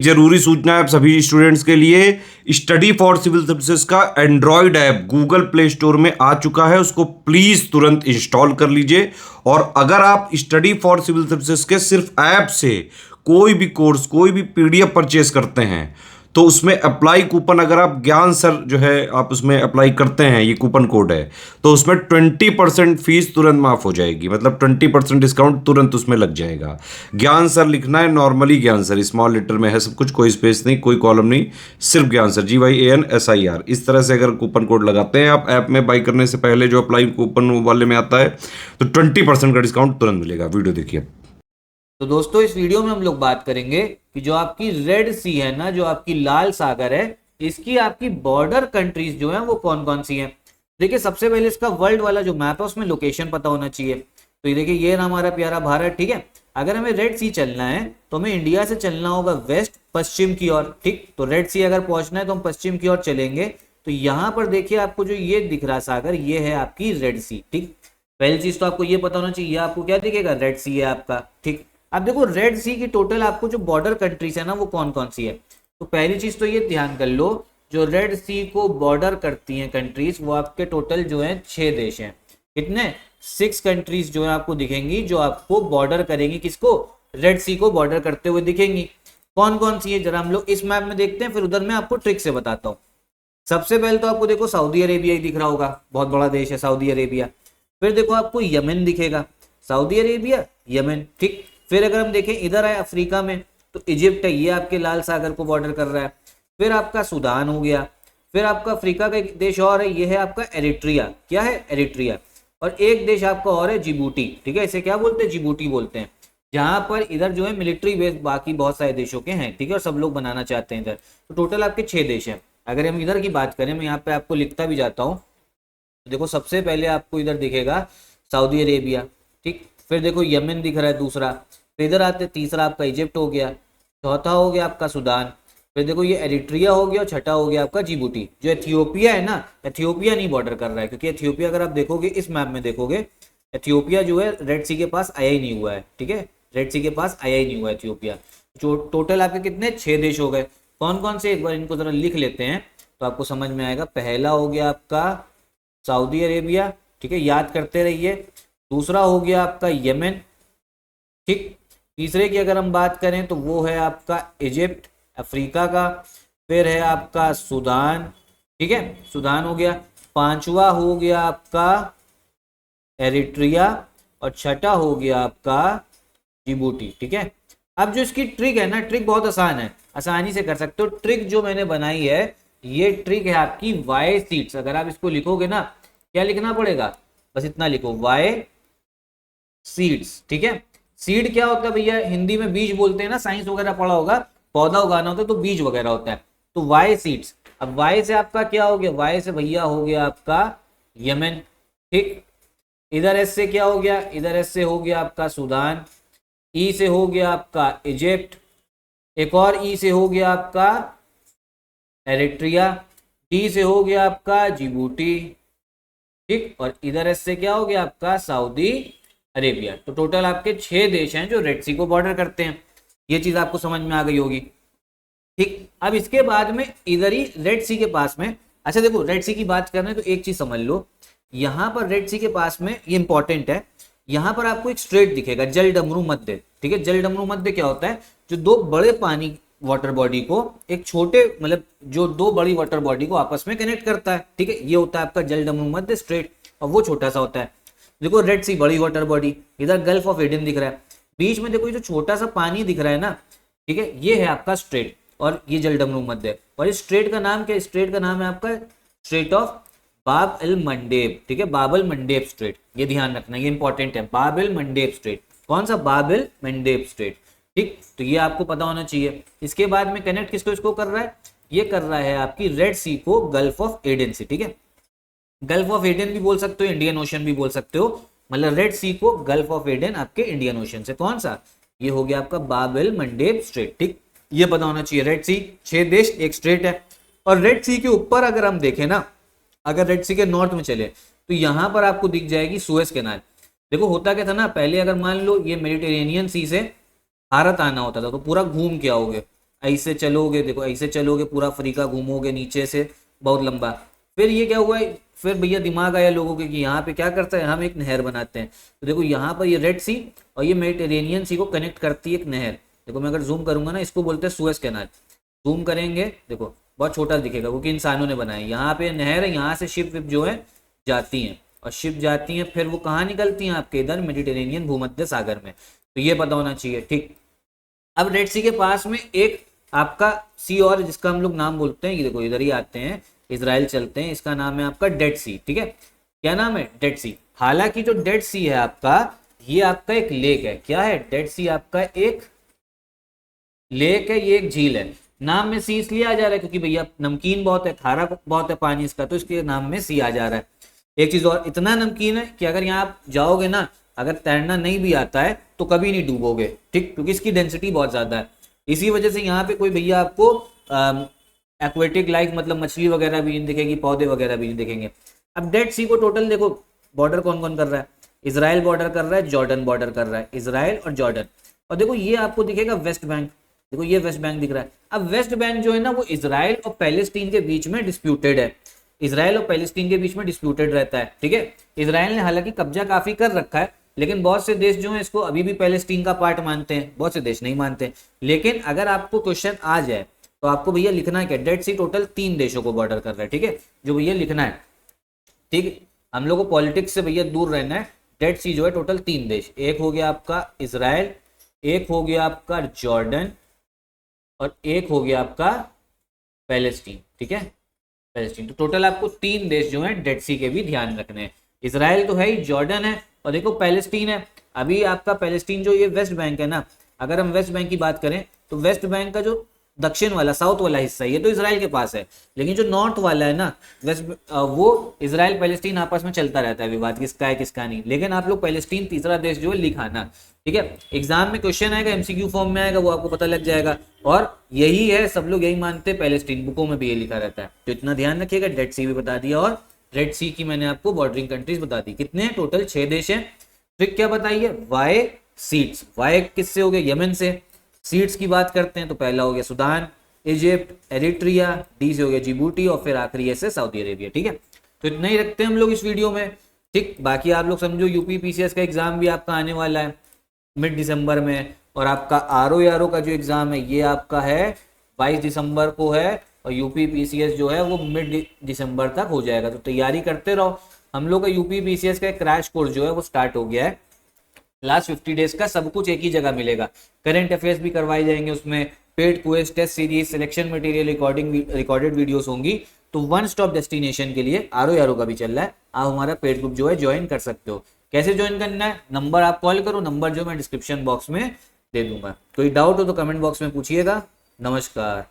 जरूरी सूचना है आप सभी स्टूडेंट्स के लिए, स्टडी फॉर सिविल सर्विसेज का Android app Google play store में आ चुका है, उसको प्लीज तुरंत इंस्टॉल कर लीजिए। और अगर आप स्टडी फॉर सिविल सर्विसेज के सिर्फ ऐप से कोई भी कोर्स, कोई भी पीडीएफ परचेस करते हैं तो उसमें अप्लाई कूपन, अगर आप ज्ञान सर जो है आप उसमें अप्लाई करते हैं, ये कूपन कोड है, तो उसमें 20% फीस तुरंत माफ हो जाएगी, मतलब 20% डिस्काउंट तुरंत उसमें लग जाएगा। ज्ञान सर लिखना है, नॉर्मली ज्ञान सर स्मॉल लेटर में है सब कुछ, कोई स्पेस नहीं, कोई कॉलम नहीं, सिर्फ ज्ञान सर, GYANSIR। इस तरह से अगर कूपन कोड लगाते हैं आप ऐप में बाई करने से पहले, जो अप्लाई कूपन वाले में आता है, तो 20% का डिस्काउंट तुरंत मिलेगा। वीडियो देखिए। तो दोस्तों इस वीडियो में हम लोग बात करेंगे कि जो आपकी रेड सी है ना, जो आपकी लाल सागर है, इसकी आपकी बॉर्डर कंट्रीज जो है वो कौन कौन सी हैं। देखिए सबसे पहले इसका वर्ल्ड वाला जो मैप है उसमें लोकेशन पता होना चाहिए। तो ये देखिए ये ना हमारा प्यारा भारत, ठीक है। अगर हमें रेड सी चलना है तो हमें इंडिया से चलना होगा वेस्ट पश्चिम की ओर, ठीक। तो रेड सी अगर पहुंचना है तो हम पश्चिम की ओर चलेंगे। तो यहाँ पर देखिए आपको जो ये दिख रहा सागर, ये है आपकी रेड सी, ठीक। पहली चीज तो आपको ये पता होना चाहिए, आपको क्या दिखेगा, रेड सी है आपका, ठीक। अब देखो रेड सी की टोटल आपको जो बॉर्डर कंट्रीज है ना वो कौन कौन सी है। तो पहली चीज तो ये ध्यान कर लो, जो रेड सी को बॉर्डर करती हैं कंट्रीज, वो आपके टोटल जो है 6 देश हैं। कितने, 6 कंट्रीज जो है आपको दिखेंगी, जो आपको बॉर्डर करेंगी, किसको, रेड सी को बॉर्डर करते हुए दिखेंगी। कौन कौन सी है जरा हम लोग इस मैप में देखते हैं, फिर उधर मैं आपको ट्रिक से बताता हूँ। सबसे पहले तो आपको देखो सऊदी अरेबिया ही दिख रहा होगा, बहुत बड़ा देश है सऊदी अरेबिया। फिर देखो आपको यमन दिखेगा, सऊदी अरेबिया यमन, ठीक। फिर अगर हम देखें इधर है अफ्रीका में, तो इजिप्ट है, ये आपके लाल सागर को बॉर्डर कर रहा है। फिर आपका सूडान हो गया। फिर आपका अफ्रीका का एक देश और है, ये है आपका एरिट्रिया, क्या है, एरिट्रिया। और एक देश आपका और है जिबूटी, ठीक है, इसे क्या बोलते हैं, जिबूटी बोलते हैं। जहां पर इधर जो है मिलिट्री बेस बाकी बहुत सारे देशों के हैं, ठीक है, और सब लोग बनाना चाहते हैं इधर। तो टोटल आपके 6 देश हैं। अगर हम इधर की बात करें, मैं यहाँ पे आपको लिखता भी जाता हूँ। देखो सबसे पहले आपको इधर दिखेगा सऊदी अरेबिया, ठीक। फिर देखो यमन दिख रहा है दूसरा। फिर इधर आते, तीसरा आपका इजिप्ट हो गया, चौथा हो गया आपका सूडान। फिर देखो ये एरिट्रिया हो गया, और छठा हो गया आपका जिबूटी। जो एथियोपिया है ना, एथियोपिया नहीं बॉर्डर कर रहा है, क्योंकि एथियोपिया अगर आप देखोगे इस मैप में देखोगे, एथियोपिया जो है रेड सी के पास आया ही नहीं हुआ है, ठीक है, रेड सी के पास आया ही नहीं हुआ है एथियोपिया। जो टोटल आपके कितने, 6 देश हो गए। कौन कौन से, एक बार इनको जरा लिख लेते हैं तो आपको समझ में आएगा। पहला हो गया आपका सऊदी अरेबिया, ठीक है, याद करते रहिए। दूसरा हो गया आपका यमन, ठीक। तीसरे की अगर हम बात करें तो वो है आपका इजिप्ट, अफ्रीका का। फिर है आपका सूडान, ठीक है, सूडान हो गया। पांचवा हो गया आपका एरिट्रिया, और छठा हो गया आपका जिबूटी, ठीक है। अब जो इसकी ट्रिक है ना, ट्रिक बहुत आसान है, आसानी से कर सकते हो। ट्रिक जो मैंने बनाई है, ये ट्रिक है आपकी वाई सीड्स। अगर आप इसको लिखोगे ना, क्या लिखना पड़ेगा, बस इतना लिखो, वाई सीड्स, ठीक है। सीड क्या होता है भैया, हिंदी में बीज बोलते हैं ना, साइंस वगैरह पढ़ा होगा, पौधा उगाना होता है तो बीज वगैरह होता है। तो वाई सीड्स। अब वाई से आपका क्या हो गया, वाई से भैया हो गया आपका यमन, ठीक। इधर एस से क्या हो गया, इधर एस से हो गया आपका सूडान। ई से हो गया आपका इजिप्ट। एक और ई से हो गया आपका एरिट्रिया। डी से हो गया आपका जिबूटी, ठीक। और इधर एस से क्या हो गया आपका सऊदी अरेबिया। तो टोटल आपके 6 देश हैं जो रेड सी को बॉर्डर करते हैं। ये चीज आपको समझ में आ गई होगी, ठीक। अब इसके बाद में इधर ही रेड सी के पास में, अच्छा देखो रेड सी की बात कर रहे हैं तो एक चीज समझ लो, यहाँ पर रेड सी के पास में, ये इंपॉर्टेंट है, यहाँ पर आपको एक स्ट्रेट दिखेगा, जलडमरू मध्य, ठीक है। जलडमरू मध्य क्या होता है, जो 2 बड़े पानी वाटर बॉडी को एक छोटे, मतलब जो 2 बड़ी वाटर बॉडी को आपस में कनेक्ट करता है, ठीक है, ये होता है आपका जलडमरू मध्य स्ट्रेट। और वो छोटा सा होता है। देखो रेड सी बड़ी वाटर बॉडी, इधर गल्फ ऑफ एडन दिख रहा है, बीच में देखो ये जो छोटा सा पानी दिख रहा है ना, ठीक है, ये है आपका स्ट्रेट, और ये जलडमरू मध्य। और इस स्ट्रेट का नाम क्या है, स्ट्रेट का नाम है आपका स्ट्रेट ऑफ बाब एल मंडेब, ठीक है, बाबल मंडेब स्ट्रेट। ये ध्यान रखना, ये इंपॉर्टेंट है, बाब एल मंडेब स्ट्रेट। कौन सा, बाब एल मंडेब स्ट्रेट, ठीक। तो ये आपको पता होना चाहिए। इसके बाद में कनेक्ट किसको इसको कर रहा है, ये कर रहा है आपकी रेड सी को गल्फ ऑफ एडन से, ठीक है। गल्फ ऑफ एडन भी बोल सकते हो, इंडियन ओशन भी बोल सकते हो, मतलब रेड सी को गल्फ ऑफ एडन आपके इंडियन ओशन से, कौन सा, ये हो गया आपका बाब एल मंडेब स्ट्रेट, ठीक। ये पता होना चाहिए। रेड सी 6 देश, एक स्ट्रेट है। और रेड सी के ऊपर अगर हम देखें ना, अगर रेड सी के नॉर्थ में चले तो यहाँ पर आपको दिख जाएगी सुएज कैनाल। देखो होता क्या था ना, पहले अगर मान लो ये मेडिटेरेनियन सी से भारत आना होता था तो पूरा घूम के आओगे, ऐसे चलोगे, देखो ऐसे चलोगे, पूरा अफ्रीका घूमोगे नीचे से, बहुत लंबा। फिर ये क्या हुआ, फिर भैया दिमाग आया लोगों के कि यहाँ पे क्या करता है, हम एक नहर बनाते हैं। तो देखो यहाँ पर ये रेड सी और ये मेडिटेरेनियन सी को कनेक्ट करती है एक नहर। देखो मैं अगर जूम करूंगा ना, इसको बोलते हैं सुएज कैनाल। जूम करेंगे देखो बहुत छोटा दिखेगा क्योंकि इंसानों ने बनाया है। यहाँ पे नहर है, यहाँ से शिप विप जो है जाती हैं, और शिप जाती हैं, फिर वो कहाँ निकलती हैं, आपके इधर मेडिटेरेनियन भूमध्य सागर में। तो ये पता होना चाहिए, ठीक। अब रेड सी के पास में एक आपका सी और जिसका हम लोग नाम बोलते हैं, ये देखो इधर ही आते हैं, इजराइल चलते हैं, इसका नाम है आपका डेड सी, ठीक है। क्या नाम है, डेड सी। हालांकि जो डेड सी है आपका, ये आपका एक लेक है। क्या है, डेड सी आपका एक लेक है, ये एक झील है। नाम में सी इसलिए आ जा रहा है क्योंकि भैया नमकीन बहुत है, खारा बहुत है पानी इसका, तो इसके नाम में सी आ जा रहा है। एक चीज और, इतना नमकीन है कि अगर यहाँ आप जाओगे ना, अगर तैरना नहीं भी आता है तो कभी नहीं डूबोगे, ठीक, क्योंकि इसकी डेंसिटी बहुत ज्यादा है। इसी वजह से यहाँ पे कोई भैया आपको एक्वेटिक लाइफ मतलब मछली वगैरह भी नहीं दिखेगी, पौधे वगैरह भी नहीं दिखेंगे। अब डेड सी को टोटल देखो बॉर्डर कौन कौन कर रहा है, इसराइल बॉर्डर कर रहा है, जॉर्डन बॉर्डर कर रहा है, इसराइल और जॉर्डन। और देखो ये आपको दिखेगा वेस्ट बैंक, देखो ये वेस्ट बैंक दिख रहा है। अब वेस्ट बैंक जो है ना, वो इसराइल और पैलेस्टीन के बीच में डिस्प्यूटेड है, इसराइल और पैलेस्टीन के बीच में डिस्प्यूटेड रहता है, ठीक है। इसराइल ने हालांकि कब्जा काफी कर रखा है, लेकिन बहुत से देश जो है इसको अभी भी पैलेस्टीन का पार्ट मानते हैं, बहुत से देश नहीं मानते। लेकिन अगर आपको क्वेश्चन आ जाए तो आपको भैया लिखना है क्या, डेड सी टोटल 3 देशों को बॉर्डर कर रहा है, ठीक है, जो भैया लिखना है, ठीक। हम लोग को पॉलिटिक्स से भैया दूर रहना है। डेड सी जो है टोटल 3 देश, एक हो गया आपका इसराइल, एक हो गया आपका जॉर्डन, और एक हो गया आपका पैलेस्टीन, ठीक है, पैलेस्टीन। तो टोटल आपको 3 देश जो हैं डेड सी के भी ध्यान रखने हैं। इसराइल तो है ही, जॉर्डन है, और देखो पैलेस्टीन है। अभी आपका पैलेस्टीन जो ये वेस्ट बैंक है ना, अगर हम वेस्ट बैंक की बात करें तो वेस्ट बैंक का जो दक्षिण वाला साउथ वाला हिस्सा ये तो इसराइल के पास है, लेकिन जो नॉर्थ वाला है ना वेस्ट, वो इसराइल पैलेस्टीन आपस में चलता रहता है विवाद, किसका है किसका नहीं। लेकिन आप लोग पैलेस्टीन तीसरा देश जो है लिखाना, ठीक है। एग्जाम में क्वेश्चन आएगा, एमसीक्यू फॉर्म में आएगा, वो आपको पता लग जाएगा। और यही है, सब लोग यही मानते हैं, पैलेस्टीन बुकों में भी ये लिखा रहता है। तो इतना ध्यान रखिएगा। डेड सी भी बता दिया और रेड सी की मैंने आपको बॉर्डरिंग कंट्रीज बता दी। कितने हैं टोटल, 6 देश हैं। फिर क्या बताइए, वाई सीट्स, वाई किससे हो गया, यमन से। सीट्स की बात करते हैं तो पहला हो गया सुदान, इजिप्ट, एरिट्रिया, डी से हो गया जिबूटी, और फिर आखिरी ऐसे सऊदी अरेबिया, ठीक है। तो इतना ही रखते हैं हम लोग इस वीडियो में, ठीक। बाकी आप लोग समझो यूपी पीसीएस का एग्जाम भी आपका आने वाला है मिड दिसंबर में, और आपका आरओ का जो एग्जाम है ये आपका है 22 दिसंबर को है, और यूपी पीसीएस जो है वो मिड दिसंबर तक हो जाएगा। तो तैयारी करते रहो। हम लोग का यूपी पीसीएस का क्रैश कोर्स जो है वो स्टार्ट हो गया है। लास्ट 50 डेज का सब कुछ एक ही जगह मिलेगा। करंट अफेयर्स भी करवाए जाएंगे उसमें, paid quiz, test series, selection material, recorded videos होंगी। तो वन स्टॉप डेस्टिनेशन के लिए आरओ का भी चल रहा है, आप हमारा पेड ग्रुप जो है ज्वाइन कर सकते हो। कैसे ज्वाइन करना है, नंबर आप कॉल करो, नंबर जो मैं डिस्क्रिप्शन बॉक्स में दे दूंगा। कोई डाउट हो तो कमेंट बॉक्स में पूछिएगा। नमस्कार।